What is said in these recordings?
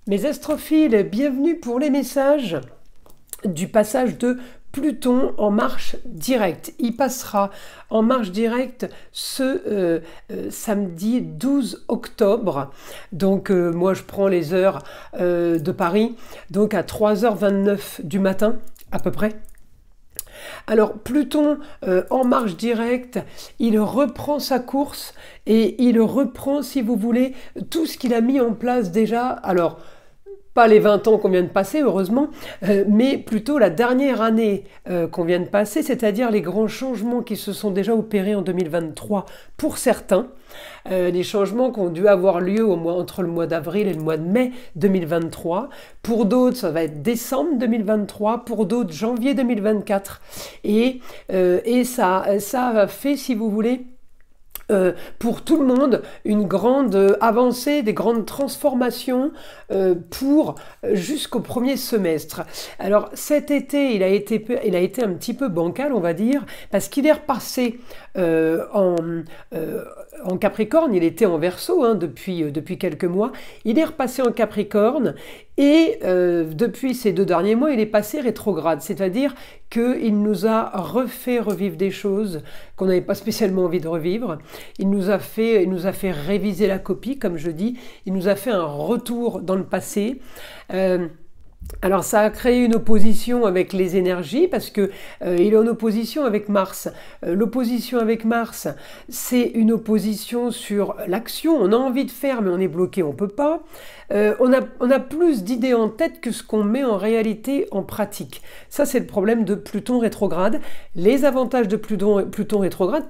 Mes astrophiles, bienvenue pour les messages du passage de Pluton en marche directe. Il passera en marche directe ce samedi 12 octobre. Donc moi je prends les heures de Paris, donc à 3h29 du matin à peu près. Alors Pluton en marche directe, il reprend sa course et il reprend, si vous voulez, tout ce qu'il a mis en place déjà. Alors, pas les 20 ans qu'on vient de passer, heureusement, mais plutôt la dernière année qu'on vient de passer, c'est-à-dire les grands changements qui se sont déjà opérés en 2023 pour certains, les changements qui ont dû avoir lieu entre le mois d'avril et le mois de mai 2023. Pour d'autres, ça va être décembre 2023, pour d'autres, janvier 2024. Et ça a fait, si vous voulez, pour tout le monde, une grande avancée, des grandes transformations pour jusqu'au premier semestre. Alors cet été, il a été un petit peu bancal, on va dire, parce qu'il est repassé en Capricorne. Il était en Verseau depuis quelques mois. Il est repassé en Capricorne et depuis ces 2 derniers mois, il est passé rétrograde, c'est-à-dire qu'il nous a refait revivre des choses qu'on n'avait pas spécialement envie de revivre. Il nous a fait réviser la copie, comme je dis. Il nous a fait un retour dans le passé. Alors ça a créé une opposition avec les énergies parce que il est en opposition avec Mars. L'opposition avec Mars, c'est une opposition sur l'action. On a envie de faire mais on est bloqué, on peut pas. On a plus d'idées en tête que ce qu'on met en réalité en pratique. Ça c'est le problème de Pluton rétrograde. Les avantages de Pluton rétrograde,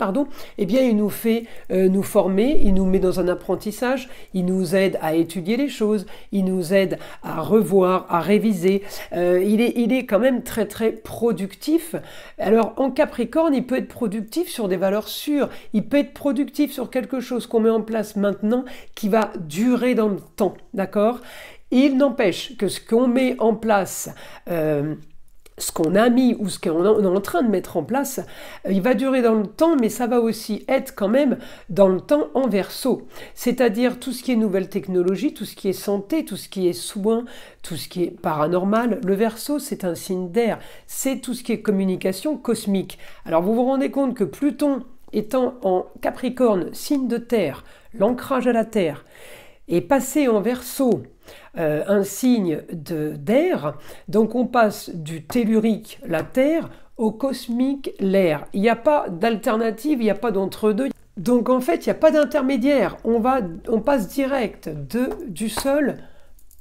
eh bien il nous fait nous former, il nous met dans un apprentissage, il nous aide à étudier les choses, il nous aide à revoir, à réviser. Il est quand même très très productif. Alors en Capricorne, il peut être productif sur des valeurs sûres, il peut être productif sur quelque chose qu'on met en place maintenant qui va durer dans le temps, d'accord ? Il n'empêche que ce qu'on met en place, ce qu'on a mis ou ce qu'on est en train de mettre en place, il va durer dans le temps, mais ça va aussi être quand même dans le temps en Verseau. C'est-à-dire tout ce qui est nouvelle technologie, tout ce qui est santé, tout ce qui est soins, tout ce qui est paranormal. Le Verseau, c'est un signe d'air, c'est tout ce qui est communication cosmique. Alors vous vous rendez compte que Pluton étant en Capricorne, signe de terre, l'ancrage à la terre, est passé en Verseau, un signe d'air, donc on passe du tellurique, la terre, au cosmique, l'air. Il n'y a pas d'alternative, il n'y a pas d'entre-deux. Donc en fait, il n'y a pas d'intermédiaire. On passe direct du sol,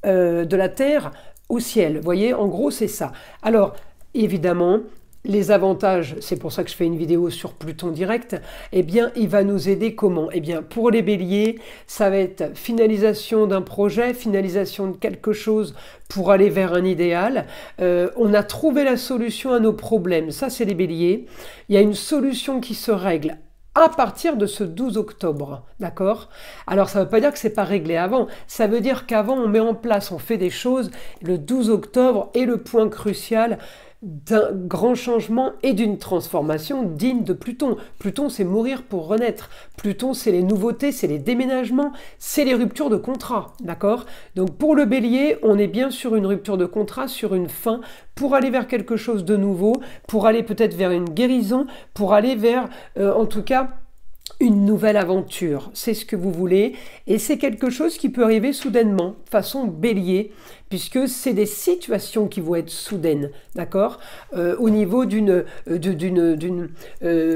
de la terre au ciel. Vous voyez, en gros, c'est ça. Alors, évidemment, les avantages, c'est pour ça que je fais une vidéo sur Pluton direct, eh bien, il va nous aider comment? Eh bien, pour les béliers, ça va être finalisation d'un projet, finalisation de quelque chose pour aller vers un idéal. On a trouvé la solution à nos problèmes, ça c'est les béliers. Il y a une solution qui se règle à partir de ce 12 octobre, d'accord? Alors ça ne veut pas dire que c'est pas réglé avant, ça veut dire qu'avant on met en place, on fait des choses, le 12 octobre est le point crucial d'un grand changement et d'une transformation digne de Pluton. Pluton, c'est mourir pour renaître. Pluton, c'est les nouveautés, c'est les déménagements, c'est les ruptures de contrat, d'accord? Donc pour le bélier, on est bien sur une rupture de contrat, sur une fin, pour aller vers quelque chose de nouveau, pour aller peut-être vers une guérison, pour aller vers, en tout cas, une nouvelle aventure. C'est ce que vous voulez, et c'est quelque chose qui peut arriver soudainement, façon bélier, puisque c'est des situations qui vont être soudaines, d'accord, au niveau d'une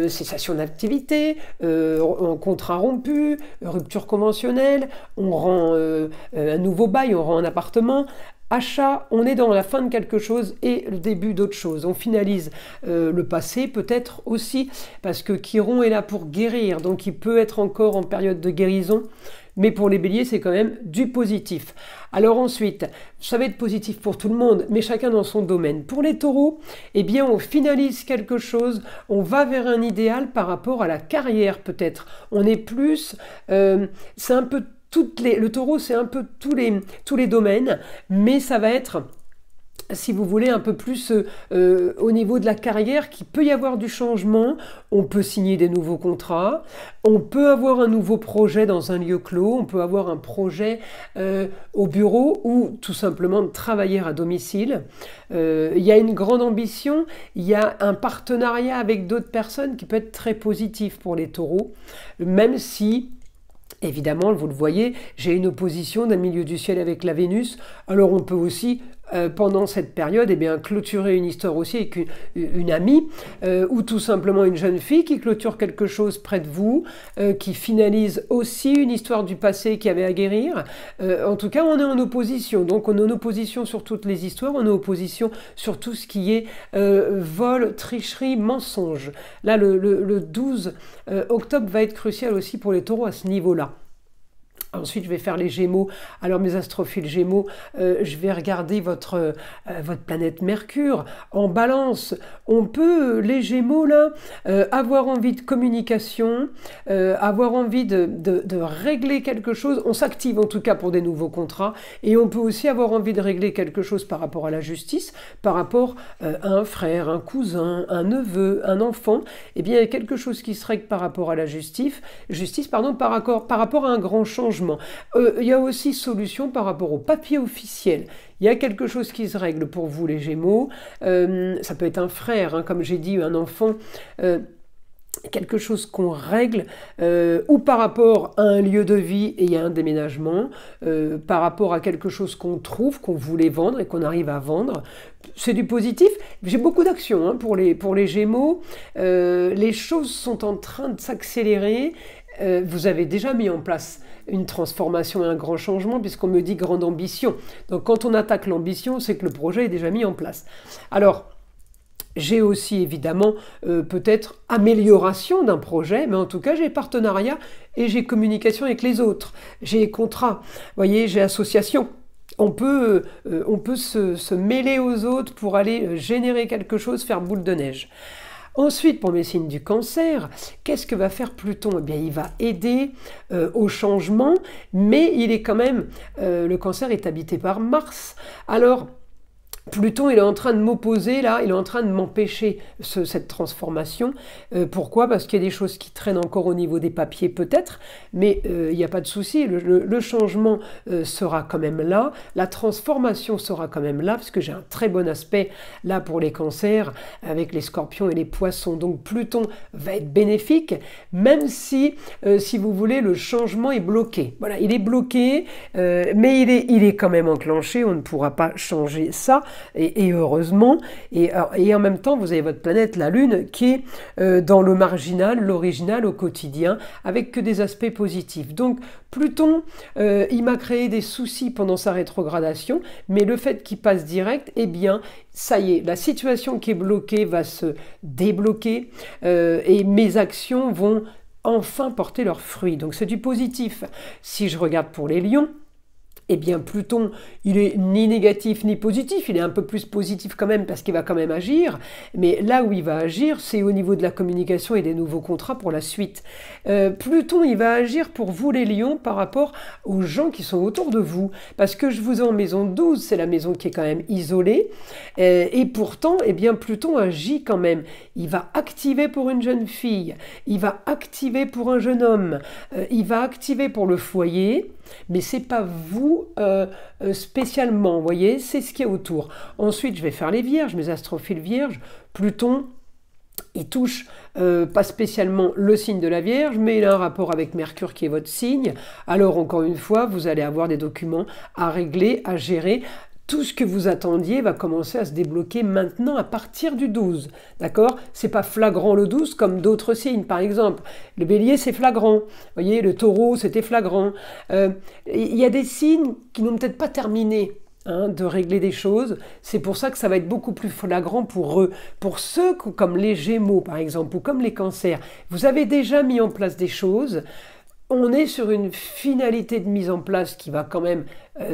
cessation d'activité, un contrat rompu, rupture conventionnelle, on rend un nouveau bail, on rend un appartement. Achat, on est dans la fin de quelque chose et le début d'autre chose. On finalise le passé peut-être aussi, parce que Chiron est là pour guérir, donc il peut être encore en période de guérison, mais pour les béliers, c'est quand même du positif. Alors ensuite, ça va être positif pour tout le monde, mais chacun dans son domaine. Pour les taureaux, eh bien, on finalise quelque chose, on va vers un idéal par rapport à la carrière peut-être. On est plus, c'est un peu le taureau, c'est un peu tous les domaines, mais ça va être si vous voulez, un peu plus au niveau de la carrière, qu'il peut y avoir du changement. On peut signer des nouveaux contrats, on peut avoir un nouveau projet dans un lieu clos, on peut avoir un projet au bureau ou tout simplement de travailler à domicile. Il y a une grande ambition, il y a un partenariat avec d'autres personnes qui peut être très positif pour les taureaux, même si... Évidemment, vous le voyez, j'ai une opposition d'un milieu du ciel avec la Vénus. Alors on peut aussi, pendant cette période, eh bien, clôturer une histoire aussi avec une amie, ou tout simplement une jeune fille qui clôture quelque chose près de vous, qui finalise aussi une histoire du passé qui avait à guérir. En tout cas, on est en opposition. Donc on est en opposition sur toutes les histoires, on est en opposition sur tout ce qui est vol, tricherie, mensonge. Là, le 12 octobre va être crucial aussi pour les taureaux à ce niveau-là. Ensuite, je vais faire les Gémeaux. Alors, mes astrophiles Gémeaux, je vais regarder votre planète Mercure en Balance. On peut, les Gémeaux, là, avoir envie de communication, avoir envie de régler quelque chose. On s'active en tout cas pour des nouveaux contrats. Et on peut aussi avoir envie de régler quelque chose par rapport à la justice, par rapport à un frère, un cousin, un neveu, un enfant. Eh bien, il y a quelque chose qui se règle par rapport à la justice, par rapport à un grand changement. Il y a aussi solution par rapport au papier officiel. Il y a quelque chose qui se règle pour vous les Gémeaux. Ça peut être un frère, hein, comme j'ai dit, un enfant. Quelque chose qu'on règle, ou par rapport à un lieu de vie et à un déménagement, par rapport à quelque chose qu'on trouve, qu'on voulait vendre et qu'on arrive à vendre. C'est du positif. J'ai beaucoup d'actions hein, pour les Gémeaux. Les choses sont en train de s'accélérer. Vous avez déjà mis en place une transformation et un grand changement, puisqu'on me dit grande ambition. Donc quand on attaque l'ambition, c'est que le projet est déjà mis en place. Alors, j'ai aussi évidemment peut-être amélioration d'un projet, mais en tout cas j'ai partenariat et j'ai communication avec les autres. J'ai contrat, vous voyez, j'ai association. On peut se mêler aux autres pour aller générer quelque chose, faire boule de neige. Ensuite, pour mes signes du Cancer, qu'est-ce que va faire Pluton? Eh bien, il va aider au changement, mais il est quand même... le Cancer est habité par Mars. Alors, Pluton, il est en train de m'opposer, là, il est en train de m'empêcher cette transformation. Pourquoi? Parce qu'il y a des choses qui traînent encore au niveau des papiers, peut-être, mais il n'y a pas de souci, le changement sera quand même là, la transformation sera quand même là, parce que j'ai un très bon aspect là pour les cancers, avec les scorpions et les poissons. Donc Pluton va être bénéfique, même si, si vous voulez, le changement est bloqué. Voilà, il est bloqué, mais il est quand même enclenché, on ne pourra pas changer ça. Et heureusement, et en même temps, vous avez votre planète, la Lune, qui est dans le marginal, l'original au quotidien, avec que des aspects positifs. Donc, Pluton, il m'a créé des soucis pendant sa rétrogradation, mais le fait qu'il passe direct, eh bien, ça y est, la situation qui est bloquée va se débloquer, et mes actions vont enfin porter leurs fruits. Donc, c'est du positif. Si je regarde pour les lions, eh bien Pluton, il est ni négatif ni positif, il est un peu plus positif quand même parce qu'il va quand même agir, mais là où il va agir, c'est au niveau de la communication et des nouveaux contrats pour la suite. Pluton, il va agir pour vous les lions par rapport aux gens qui sont autour de vous, parce que je vous ai en maison 12, c'est la maison qui est quand même isolée, et pourtant, eh bien Pluton agit quand même. Il va activer pour une jeune fille, il va activer pour un jeune homme, il va activer pour le foyer, mais c'est pas vous spécialement, vous voyez, c'est ce qui est autour. Ensuite, je vais faire les vierges, mes astrophiles vierges. Pluton, il touche pas spécialement le signe de la Vierge, mais il a un rapport avec Mercure qui est votre signe. Alors, encore une fois, vous allez avoir des documents à régler, à gérer. Tout ce que vous attendiez va commencer à se débloquer maintenant à partir du 12. D'accord? C'est pas flagrant le 12 comme d'autres signes, par exemple. Le bélier, c'est flagrant. Vous voyez, le taureau, c'était flagrant. Il y a des signes qui n'ont peut-être pas terminé de régler des choses. C'est pour ça que ça va être beaucoup plus flagrant pour eux. Pour ceux comme les Gémeaux, par exemple, ou comme les Cancers, vous avez déjà mis en place des choses. on est sur une finalité de mise en place qui va quand même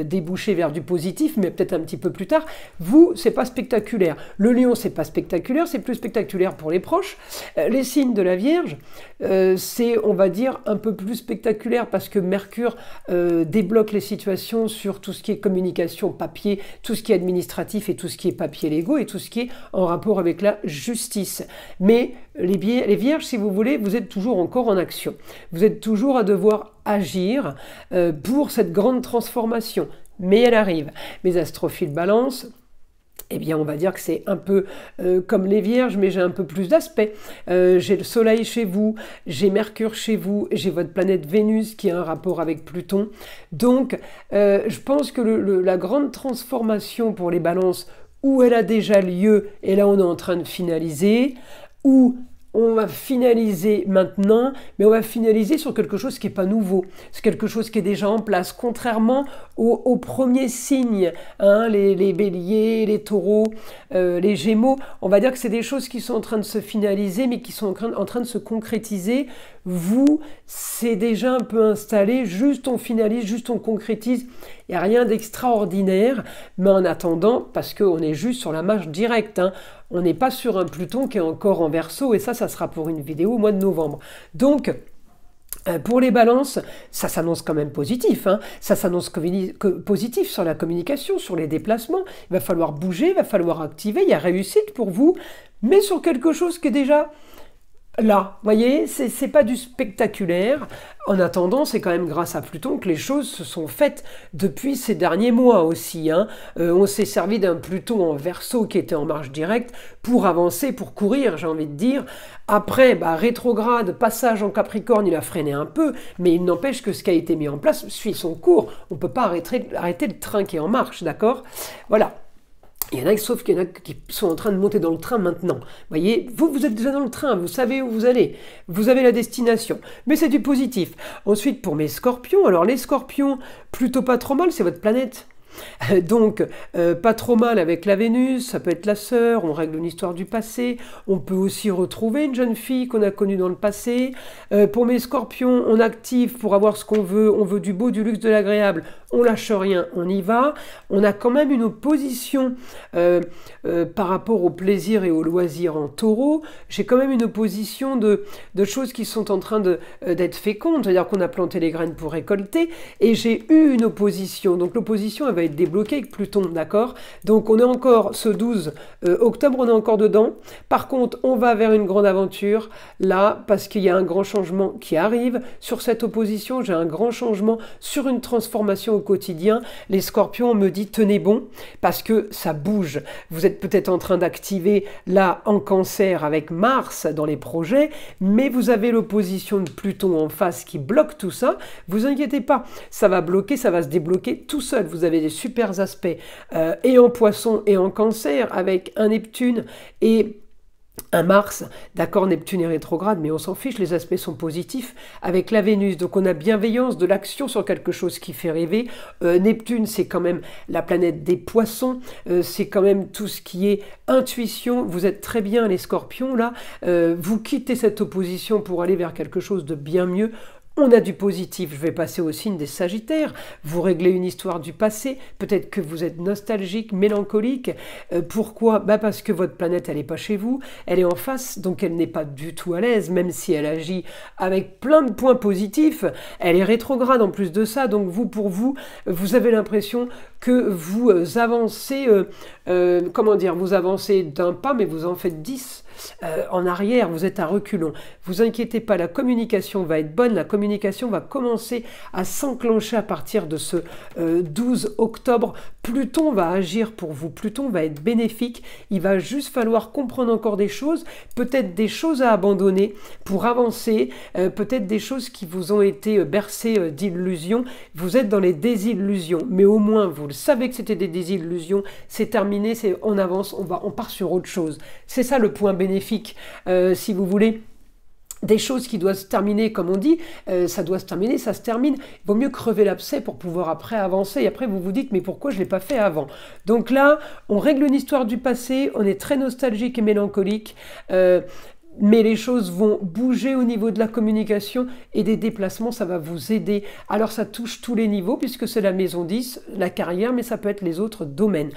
déboucher vers du positif, mais peut-être un petit peu plus tard. Vous, c'est pas spectaculaire. Le lion, c'est pas spectaculaire, c'est plus spectaculaire pour les proches. Les signes de la Vierge, c'est, on va dire, un peu plus spectaculaire parce que Mercure débloque les situations sur tout ce qui est communication, papier, tout ce qui est administratif et tout ce qui est papier légaux et tout ce qui est en rapport avec la justice. Mais les Vierges, si vous voulez, vous êtes toujours encore en action. Vous êtes toujours à devoir agir pour cette grande transformation. Mais elle arrive. Mes astrophiles Balance, eh bien, on va dire que c'est un peu comme les Vierges, mais j'ai un peu plus d'aspect. J'ai le Soleil chez vous, j'ai Mercure chez vous, j'ai votre planète Vénus qui a un rapport avec Pluton. Donc, je pense que la grande transformation pour les Balances, où elle a déjà lieu, et là on est en train de finaliser, où on va finaliser maintenant, mais on va finaliser sur quelque chose qui n'est pas nouveau. C'est quelque chose qui est déjà en place, contrairement aux premiers signes, hein, les béliers, les taureaux, les gémeaux. On va dire que c'est des choses qui sont en train de se finaliser, mais qui sont en train de se concrétiser. Vous, c'est déjà un peu installé, juste on finalise, juste on concrétise. Il n'y a rien d'extraordinaire, mais en attendant, parce qu'on est juste sur la marche directe, hein, on n'est pas sur un Pluton qui est encore en Verseau, et ça sera pour une vidéo au mois de novembre. Donc, pour les Balances, ça s'annonce quand même positif, hein. Ça s'annonce positif sur la communication, sur les déplacements. Il va falloir bouger, il va falloir activer, il y a réussite pour vous, mais sur quelque chose qui est déjà là, vous voyez, c'est pas du spectaculaire. En attendant, c'est quand même grâce à Pluton que les choses se sont faites depuis ces derniers mois aussi, hein. On s'est servi d'un Pluton en Verseau qui était en marche directe pour avancer, pour courir, j'ai envie de dire. Après, rétrograde, passage en Capricorne, il a freiné un peu, mais il n'empêche que ce qui a été mis en place suit son cours. On ne peut pas arrêter le train qui est en marche, d'accord? Voilà. Il y en a, sauf qu'il y en a qui sont en train de monter dans le train maintenant. Vous voyez, vous êtes déjà dans le train, vous savez où vous allez, vous avez la destination. Mais c'est du positif. Ensuite, pour mes Scorpions, alors les Scorpions, plutôt pas trop mal, c'est votre planète. Donc, pas trop mal avec la Vénus, ça peut être la sœur, on règle une histoire du passé, on peut aussi retrouver une jeune fille qu'on a connue dans le passé. Pour mes Scorpions, on active pour avoir ce qu'on veut, on veut du beau, du luxe, de l'agréable, on lâche rien, on y va. On a quand même une opposition par rapport au plaisir et au loisir en Taureau. J'ai quand même une opposition de choses qui sont en train d'être fécondes, c'est-à-dire qu'on a planté les graines pour récolter, et j'ai eu une opposition. Donc l'opposition, elle va être débloquée avec Pluton, d'accord? Donc on est encore, ce 12 octobre, on est encore dedans. Par contre, on va vers une grande aventure, là, parce qu'il y a un grand changement qui arrive. Sur cette opposition, j'ai un grand changement sur une transformation au quotidien. Les Scorpions, on me dit, tenez bon, parce que ça bouge. Vous êtes peut-être en train d'activer, là, en Cancer, avec Mars, dans les projets, mais vous avez l'opposition de Pluton en face qui bloque tout ça. Vous inquiétez pas, ça va bloquer, ça va se débloquer tout seul. Vous avez des super aspects et en Poisson et en Cancer avec un Neptune et un Mars, d'accord, Neptune est rétrograde, mais on s'en fiche, les aspects sont positifs, avec la Vénus, donc on a bienveillance, de l'action sur quelque chose qui fait rêver. Neptune, c'est quand même la planète des Poissons, c'est quand même tout ce qui est intuition. Vous êtes très bien les Scorpions, là, vous quittez cette opposition pour aller vers quelque chose de bien mieux. On a du positif, je vais passer au signe des Sagittaires. Vous réglez une histoire du passé, peut-être que vous êtes nostalgique, mélancolique. Pourquoi? Parce que votre planète, elle n'est pas chez vous, elle est en face, donc elle n'est pas du tout à l'aise, même si elle agit avec plein de points positifs. Elle est rétrograde en plus de ça, donc pour vous, vous avez l'impression que vous avancez, comment dire, vous avancez d'un pas, mais vous en faites 10. En arrière, vous êtes à reculons. Vous inquiétez pas, la communication va être bonne, la communication va commencer à s'enclencher à partir de ce 12 octobre. Pluton va agir pour vous, Pluton va être bénéfique, il va juste falloir comprendre encore des choses, peut-être des choses à abandonner pour avancer, peut-être des choses qui vous ont été bercées d'illusions. Vous êtes dans les désillusions, mais au moins vous le savez que c'était des désillusions, c'est terminé, on avance, on part sur autre chose. C'est ça le point bénéfique, si vous voulez. Des choses qui doivent se terminer, comme on dit, ça doit se terminer, ça se termine. Il vaut mieux crever l'abcès pour pouvoir après avancer. Et après, vous vous dites, mais pourquoi je ne l'ai pas fait avant? Donc là, on règle une histoire du passé, on est très nostalgique et mélancolique. mais les choses vont bouger au niveau de la communication et des déplacements, ça va vous aider. Alors ça touche tous les niveaux puisque c'est la maison 10, la carrière, mais ça peut être les autres domaines.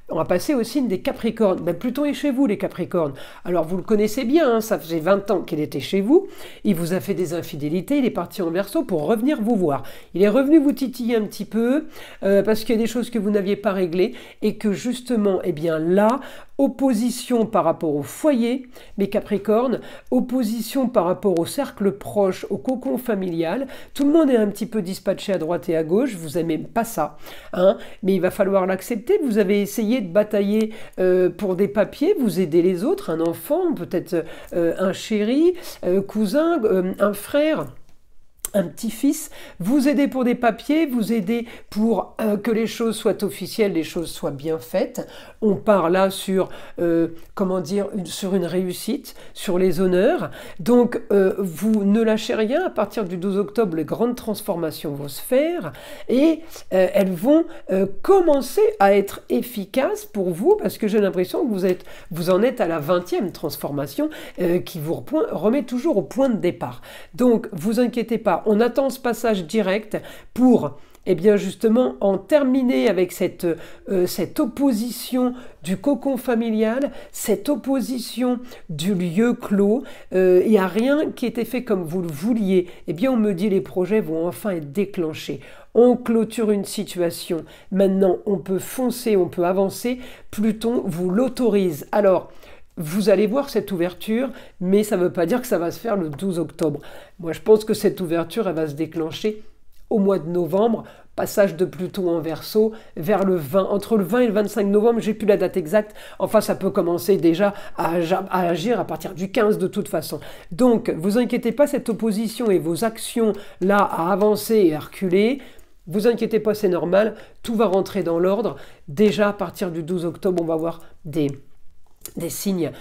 On va passer au signe des Capricornes. Ben, Pluton est chez vous, les Capricornes. Alors, vous le connaissez bien, hein, ça faisait 20 ans qu'il était chez vous. Il vous a fait des infidélités, il est parti en Verseau pour revenir vous voir. Il est revenu vous titiller un petit peu, parce qu'il y a des choses que vous n'aviez pas réglées, et que justement, eh bien là, opposition par rapport au foyer, mes Capricornes, opposition par rapport au cercle proche, au cocon familial. Tout le monde est un petit peu dispatché à droite et à gauche, vous n'aimez pas ça, hein, mais il va falloir l'accepter. Vous avez essayé de batailler pour des papiers, vous aidez les autres, un enfant, peut-être un chéri, cousin, un frère, un petit-fils, vous aidez pour des papiers, vous aidez pour que les choses soient officielles, les choses soient bien faites. On part là sur, comment dire, sur une réussite, sur les honneurs. Donc, vous ne lâchez rien. À partir du 12 octobre, les grandes transformations vont se faire et elles vont commencer à être efficaces pour vous parce que j'ai l'impression que vous en êtes à la 20e transformation qui vous remet toujours au point de départ. Donc, vous inquiétez pas. On attend ce passage direct pour, eh bien justement, en terminer avec cette opposition du cocon familial, cette opposition du lieu clos. Il n'y a rien qui était fait comme vous le vouliez. Eh bien, on me dit les projets vont enfin être déclenchés. On clôture une situation. Maintenant, on peut foncer, on peut avancer. Pluton vous l'autorise. Alors, vous allez voir cette ouverture, mais ça ne veut pas dire que ça va se faire le 12 octobre. Moi, je pense que cette ouverture, elle va se déclencher au mois de novembre, passage de Pluton en Verseau, vers le 20, entre le 20 et le 25 novembre, j'ai plus la date exacte. Enfin, ça peut commencer déjà à agir à partir du 15 de toute façon. Donc, vous inquiétez pas, cette opposition et vos actions là à avancer et à reculer, vous inquiétez pas, c'est normal, tout va rentrer dans l'ordre. Déjà, à partir du 12 octobre, on va voir des signes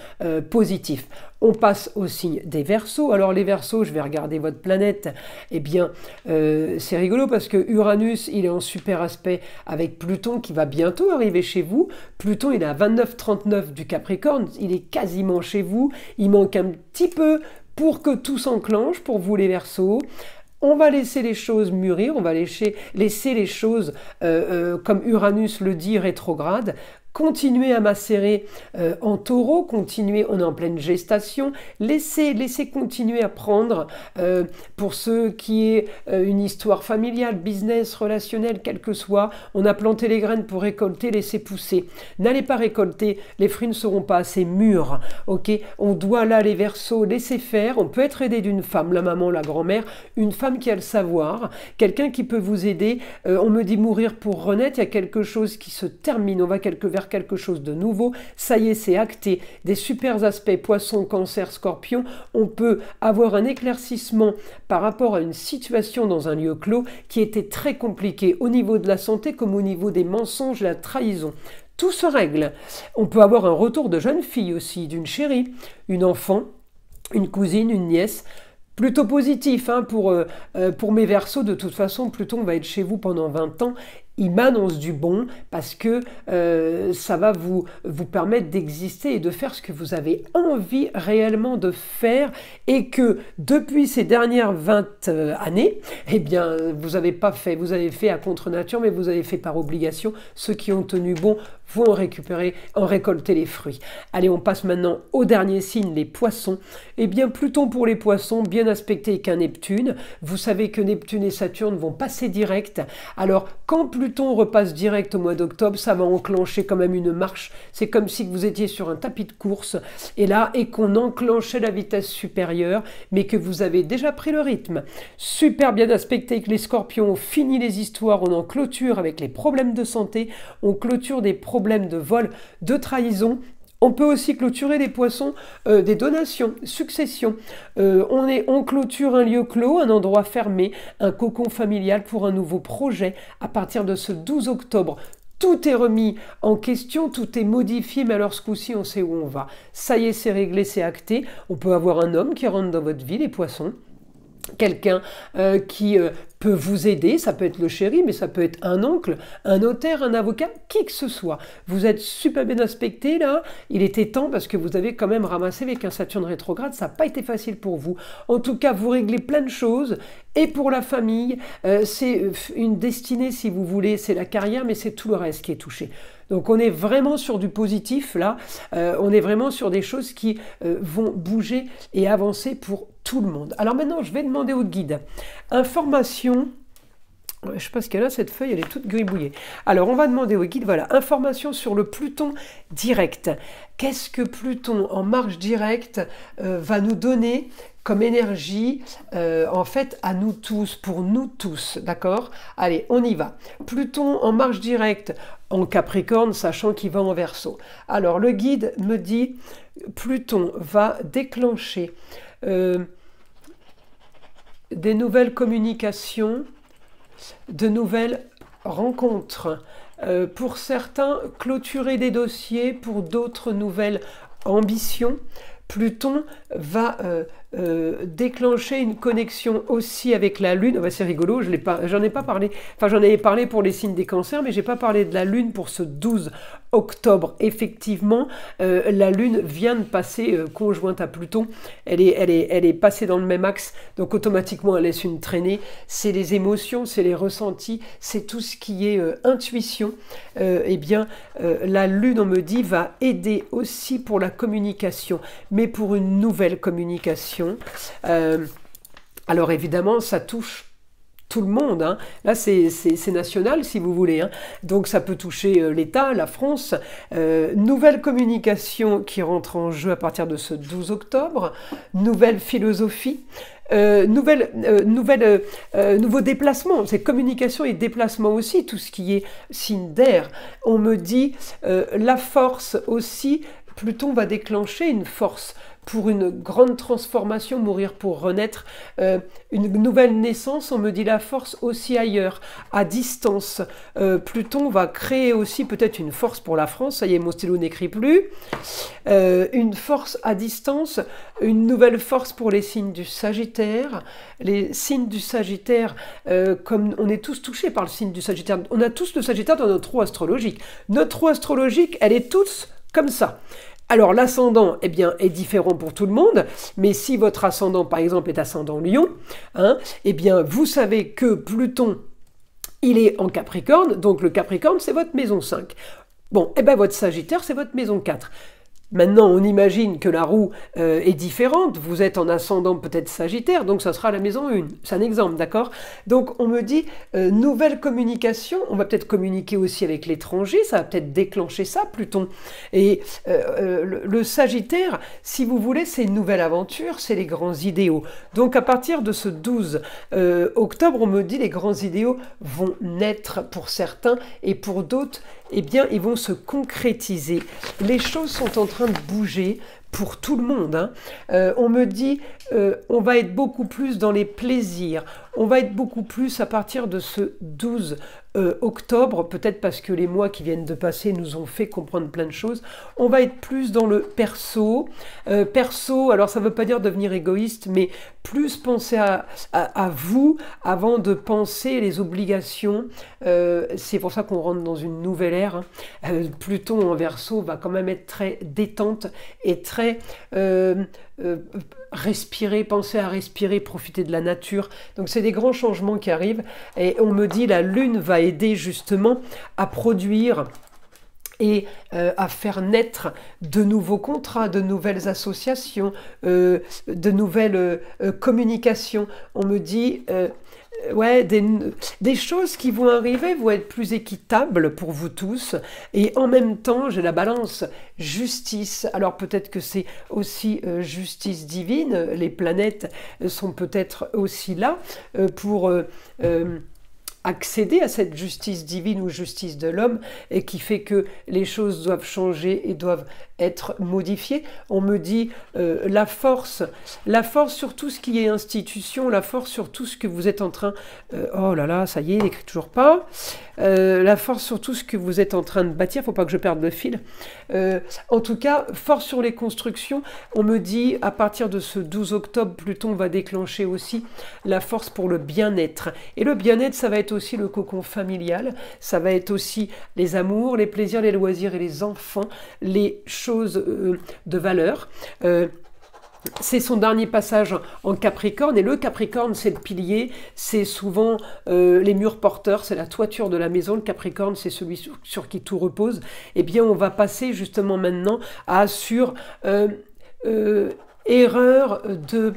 positifs. On passe au signe des Verseaux. Alors les Verseaux, je vais regarder votre planète. Eh bien, c'est rigolo parce que Uranus, il est en super aspect avec Pluton qui va bientôt arriver chez vous. Pluton, il est à 29-39 du Capricorne. Il est quasiment chez vous. Il manque un petit peu pour que tout s'enclenche pour vous les Verseaux. On va laisser les choses mûrir, on va laisser les choses, comme Uranus le dit, rétrograde. Continuez à macérer en taureau, continuez, on est en pleine gestation, laissez continuer à prendre pour ceux qui est une histoire familiale, business, relationnelle, quel que soit, on a planté les graines pour récolter, laissez pousser. N'allez pas récolter, les fruits ne seront pas assez mûrs, ok? On doit là les Verseaux laisser faire, on peut être aidé d'une femme, la maman, la grand-mère, une femme qui a le savoir, quelqu'un qui peut vous aider, on me dit mourir pour renaître, il y a quelque chose qui se termine, on va vers quelque chose de nouveau, ça y est, c'est acté, des super aspects, poisson, cancer, scorpion, on peut avoir un éclaircissement par rapport à une situation dans un lieu clos qui était très compliqué au niveau de la santé comme au niveau des mensonges, la trahison. Tout se règle. On peut avoir un retour de jeune fille aussi, d'une chérie, une enfant, une cousine, une nièce, plutôt positif hein, pour mes Verseaux. De toute façon, Pluton va être chez vous pendant 20 ans. Il m'annonce du bon parce que ça va vous permettre d'exister et de faire ce que vous avez envie réellement de faire et que depuis ces dernières 20 années, eh bien, vous avez fait à contre-nature, mais vous avez fait par obligation. Ceux qui ont tenu bon vont en récolter les fruits. Allez, on passe maintenant au dernier signe, les Poissons. Eh bien, Pluton pour les Poissons, bien aspecté qu'un Neptune. Vous savez que Neptune et Saturne vont passer direct. Alors, quand Pluton repasse direct au mois d'octobre, ça va enclencher quand même une marche. C'est comme si vous étiez sur un tapis de course et qu'on enclenchait la vitesse supérieure, mais que vous avez déjà pris le rythme. Super bien aspecté que les Scorpions ont fini les histoires, on en clôture avec les problèmes de santé, on clôture des problèmes de vol, de trahison. On peut aussi clôturer des Poissons, des donations, successions. On clôture un lieu clos, un endroit fermé, un cocon familial pour un nouveau projet. À partir de ce 12 octobre, tout est remis en question, tout est modifié, mais alors ce coup-ci, on sait où on va. Ça y est, c'est réglé, c'est acté. On peut avoir un homme qui rentre dans votre vie, les Poissons. Quelqu'un qui peut vous aider, ça peut être le chéri, mais ça peut être un oncle, un notaire, un avocat, qui que ce soit. Vous êtes super bien aspecté là, il était temps parce que vous avez quand même ramassé avec un Saturne rétrograde, ça n'a pas été facile pour vous. En tout cas, vous réglez plein de choses, et pour la famille, c'est une destinée si vous voulez, c'est la carrière, mais c'est tout le reste qui est touché. Donc on est vraiment sur du positif là, on est vraiment sur des choses qui vont bouger et avancer pour tout le monde. Alors maintenant je vais demander au guide. Information, je ne sais pas ce qu'elle a cette feuille, elle est toute gribouillée. Alors on va demander au guide, voilà, information sur le Pluton direct. Qu'est-ce que Pluton en marche directe va nous donner comme énergie, en fait, à nous tous, pour nous tous, d'accord? Allez, on y va. Pluton en marche directe en Capricorne, sachant qu'il va en Verseau. Alors, le guide me dit, Pluton va déclencher des nouvelles communications, de nouvelles rencontres. Pour certains, clôturer des dossiers, pour d'autres, nouvelles ambitions. Pluton va déclencher une connexion aussi avec la Lune. C'est rigolo, j'en ai pas parlé. Enfin, j'en avais parlé pour les signes des cancers, mais j'ai pas parlé de la Lune pour ce 12 octobre. Effectivement, la Lune vient de passer conjointe à Pluton. Elle est passée dans le même axe, donc automatiquement elle laisse une traînée. C'est les émotions, c'est les ressentis, c'est tout ce qui est intuition. Eh bien, la Lune, on me dit, va aider aussi pour la communication, mais pour une nouvelle communication. Alors évidemment, ça touche tout le monde, hein. Là c'est national si vous voulez, hein. Donc ça peut toucher l'État, la France. Nouvelle communication qui rentre en jeu à partir de ce 12 octobre, nouvelle philosophie. Nouveau déplacement, c'est communication et déplacement aussi, tout ce qui est signe d'air. On me dit la force aussi, Pluton va déclencher une force pour une grande transformation, mourir pour renaître, une nouvelle naissance, on me dit la force aussi ailleurs, à distance. Pluton va créer aussi peut-être une force pour la France, ça y est, mon stylo n'écrit plus, une force à distance, une nouvelle force pour les signes du Sagittaire. Les signes du Sagittaire, comme on est tous touchés par le signe du Sagittaire, on a tous le Sagittaire dans notre roue astrologique. Notre roue astrologique, elle est tous comme ça. Alors l'ascendant, eh bien, est différent pour tout le monde, mais si votre ascendant, par exemple, est ascendant Lion, hein, eh bien, vous savez que Pluton, il est en Capricorne, donc le Capricorne, c'est votre maison 5. Bon, eh bien, votre Sagittaire, c'est votre maison 4. Maintenant, on imagine que la roue est différente. Vous êtes en ascendant peut-être Sagittaire, donc ça sera la maison 1. C'est un exemple, d'accord? Donc, on me dit, nouvelle communication. On va peut-être communiquer aussi avec l'étranger. Ça va peut-être déclencher ça, Pluton. Et le Sagittaire, si vous voulez, c'est une nouvelle aventure, c'est les grands idéaux. Donc, à partir de ce 12 octobre, on me dit, les grands idéaux vont naître pour certains et pour d'autres, eh bien, ils vont se concrétiser. Les choses sont en train de bouger pour tout le monde, hein. On me dit, on va être beaucoup plus dans les plaisirs. On va être beaucoup plus à partir de ce 12 octobre, peut-être parce que les mois qui viennent de passer nous ont fait comprendre plein de choses. On va être plus dans le perso. Perso, alors ça ne veut pas dire devenir égoïste, mais plus penser à vous avant de penser les obligations. C'est pour ça qu'on rentre dans une nouvelle ère, hein. Pluton en Verseau va quand même être très détente et très respirer, penser à respirer, profiter de la nature. Donc c'est des grands changements qui arrivent et on me dit la Lune va aider justement à produire et à faire naître de nouveaux contrats, de nouvelles associations, de nouvelles communications. On me dit ouais, des choses qui vont arriver vont être plus équitables pour vous tous. Et en même temps, j'ai la balance justice. Alors peut-être que c'est aussi justice divine. Les planètes sont peut-être aussi là pour accéder à cette justice divine ou justice de l'homme et qui fait que les choses doivent changer et doivent être modifiées. On me dit la force sur tout ce qui est institution, la force sur tout ce que vous êtes en train... oh là là, ça y est, il n'écrit toujours pas. La force sur tout ce que vous êtes en train de bâtir, il ne faut pas que je perde le fil. En tout cas, force sur les constructions. On me dit, à partir de ce 12 octobre, Pluton va déclencher aussi la force pour le bien-être. Et le bien-être, ça va être aussi le cocon familial, ça va être aussi les amours, les plaisirs, les loisirs et les enfants, les choses de valeur. C'est son dernier passage en Capricorne, et le Capricorne, c'est le pilier, c'est souvent les murs porteurs, c'est la toiture de la maison. Le Capricorne, c'est celui sur qui tout repose. Eh bien, on va passer justement maintenant sur erreur de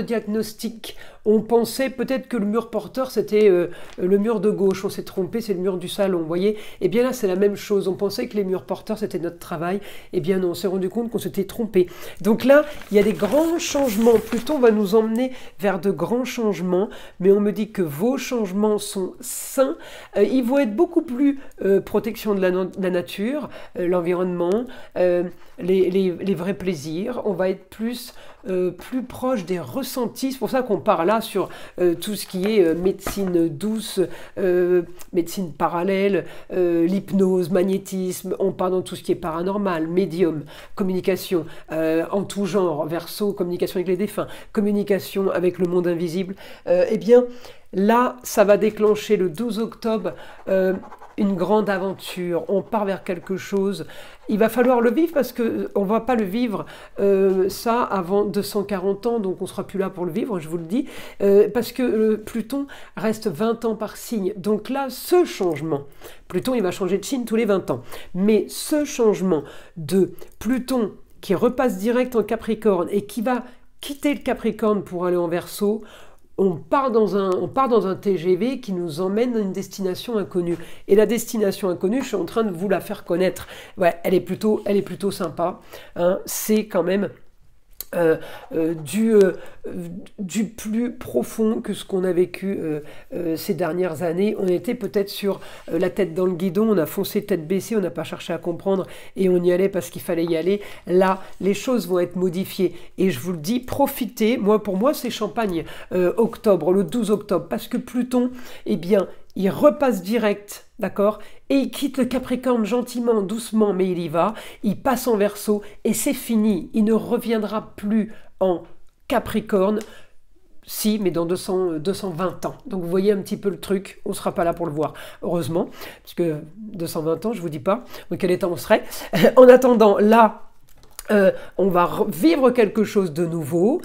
diagnostic. On pensait peut-être que le mur porteur, c'était le mur de gauche. On s'est trompé, c'est le mur du salon, vous voyez. Et bien là, c'est la même chose. On pensait que les murs porteurs, c'était notre travail. Et bien non, on s'est rendu compte qu'on s'était trompé. Donc là, il y a des grands changements. Pluton va nous emmener vers de grands changements. Mais on me dit que vos changements sont sains. Ils vont être beaucoup plus protection de la nature, l'environnement, les vrais plaisirs. On va être plus proche des ressentis. C'est pour ça qu'on parle là sur tout ce qui est médecine douce, médecine parallèle, l'hypnose, magnétisme. On parle dans tout ce qui est paranormal, médium, communication en tout genre, Verseau, communication avec les défunts, communication avec le monde invisible. Eh bien, là, ça va déclencher le 12 octobre une grande aventure. On part vers quelque chose. Il va falloir le vivre parce qu'on ne va pas le vivre ça avant 240 ans, donc on ne sera plus là pour le vivre, je vous le dis, parce que Pluton reste 20 ans par signe. Donc là, ce changement, Pluton, il va changer de signe tous les 20 ans, mais ce changement de Pluton qui repasse direct en Capricorne et qui va quitter le Capricorne pour aller en Verseau, on part dans un TGV qui nous emmène à une destination inconnue. Et la destination inconnue, je suis en train de vous la faire connaître. Ouais, elle est plutôt sympa. Hein. C'est quand même du plus profond que ce qu'on a vécu ces dernières années. On était peut-être sur la tête dans le guidon, on a foncé tête baissée, on n'a pas cherché à comprendre et on y allait parce qu'il fallait y aller. Là, les choses vont être modifiées et je vous le dis, profitez. Pour moi, c'est champagne octobre, le 12 octobre, parce que Pluton, eh bien, il repasse direct, d'accord, et il quitte le Capricorne gentiment, doucement, mais il y va, il passe en Verseau, et c'est fini, il ne reviendra plus en Capricorne, si, mais dans 220 ans. Donc vous voyez un petit peu le truc, on ne sera pas là pour le voir, heureusement, parce que 220 ans, je ne vous dis pas dans quel état on serait. En attendant, là, on va vivre quelque chose de nouveau.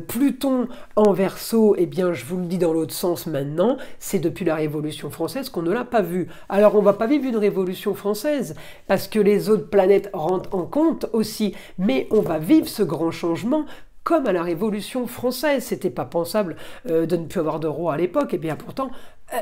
Pluton en Verseau, eh bien, je vous le dis dans l'autre sens maintenant, c'est depuis la Révolution française qu'on ne l'a pas vu. Alors, on ne va pas vivre une Révolution française, parce que les autres planètes rentrent en compte aussi, mais on va vivre ce grand changement comme à la Révolution française. C'était pas pensable de ne plus avoir de roi à l'époque, et bien pourtant,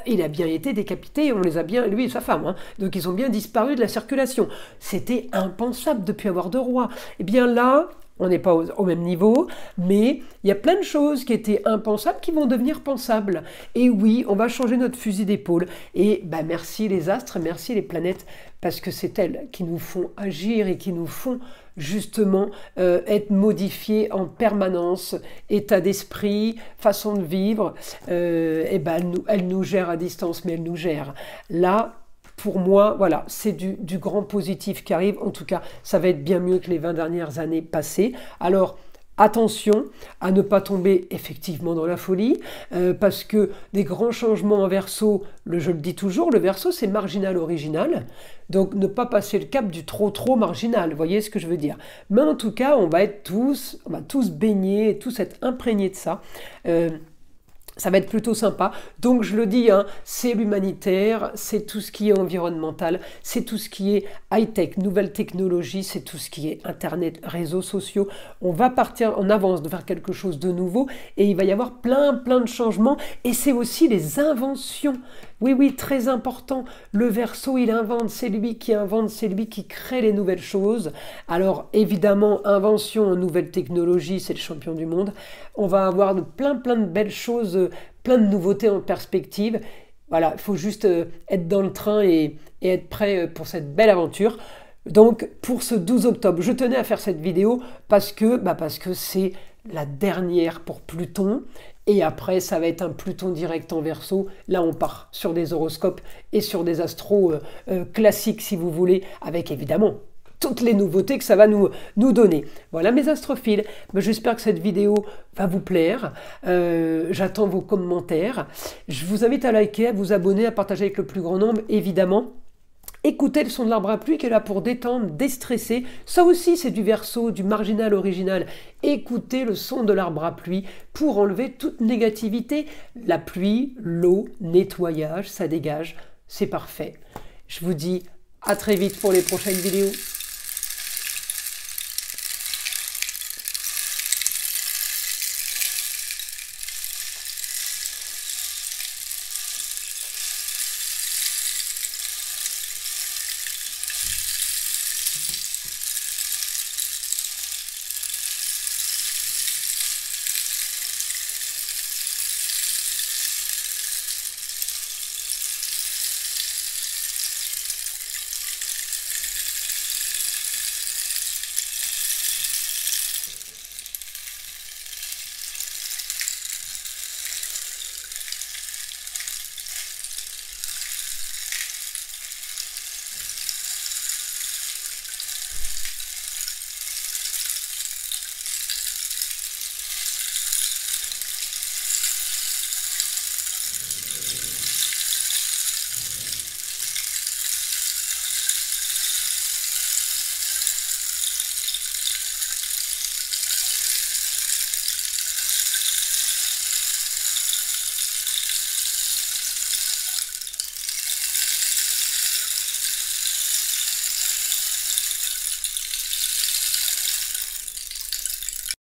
il a bien été décapité, on les a bien, lui et sa femme, hein, donc ils ont bien disparu de la circulation. C'était impensable de ne plus avoir de roi. Et bien là, on n'est pas au même niveau, mais il y a plein de choses qui étaient impensables qui vont devenir pensables. Et oui, on va changer notre fusil d'épaule. Et bah, merci les astres, merci les planètes, parce que c'est elles qui nous font agir et qui nous font justement être modifiés en permanence, état d'esprit, façon de vivre. Et ben, elles nous gèrent à distance, mais elles nous gèrent. Là, pour moi, voilà, c'est du grand positif qui arrive. En tout cas, ça va être bien mieux que les 20 dernières années passées. Alors, attention à ne pas tomber effectivement dans la folie, parce que des grands changements en Verseau, je le dis toujours, le Verseau c'est marginal original, donc ne pas passer le cap du trop marginal, vous voyez ce que je veux dire. Mais en tout cas, on va tous baigner, tous être imprégnés de ça. Ça va être plutôt sympa. Donc je le dis, hein, c'est l'humanitaire, c'est tout ce qui est environnemental, c'est tout ce qui est high-tech, nouvelles technologies, c'est tout ce qui est Internet, réseaux sociaux. On va partir en avance de faire quelque chose de nouveau et il va y avoir plein de changements. Et c'est aussi les inventions Oui, oui, très important. Le Verseau, il invente, c'est lui qui invente, c'est lui qui crée les nouvelles choses. Alors, évidemment, invention, nouvelle technologie, c'est le champion du monde. On va avoir plein de belles choses, plein de nouveautés en perspective. Voilà, il faut juste être dans le train et être prêt pour cette belle aventure. Donc, pour ce 12 octobre, je tenais à faire cette vidéo parce que c'est la dernière pour Pluton. Et après, ça va être un Pluton direct en Verseau. Là, on part sur des horoscopes et sur des astros classiques, si vous voulez, avec évidemment toutes les nouveautés que ça va nous donner. Voilà mes astrophiles. J'espère que cette vidéo va vous plaire. J'attends vos commentaires. Je vous invite à liker, à vous abonner, à partager avec le plus grand nombre, évidemment. Écoutez le son de l'arbre à pluie qui est là pour détendre, déstresser. Ça aussi, c'est du Verseau, du marginal original. Écoutez le son de l'arbre à pluie pour enlever toute négativité. La pluie, l'eau, nettoyage, ça dégage. C'est parfait. Je vous dis à très vite pour les prochaines vidéos.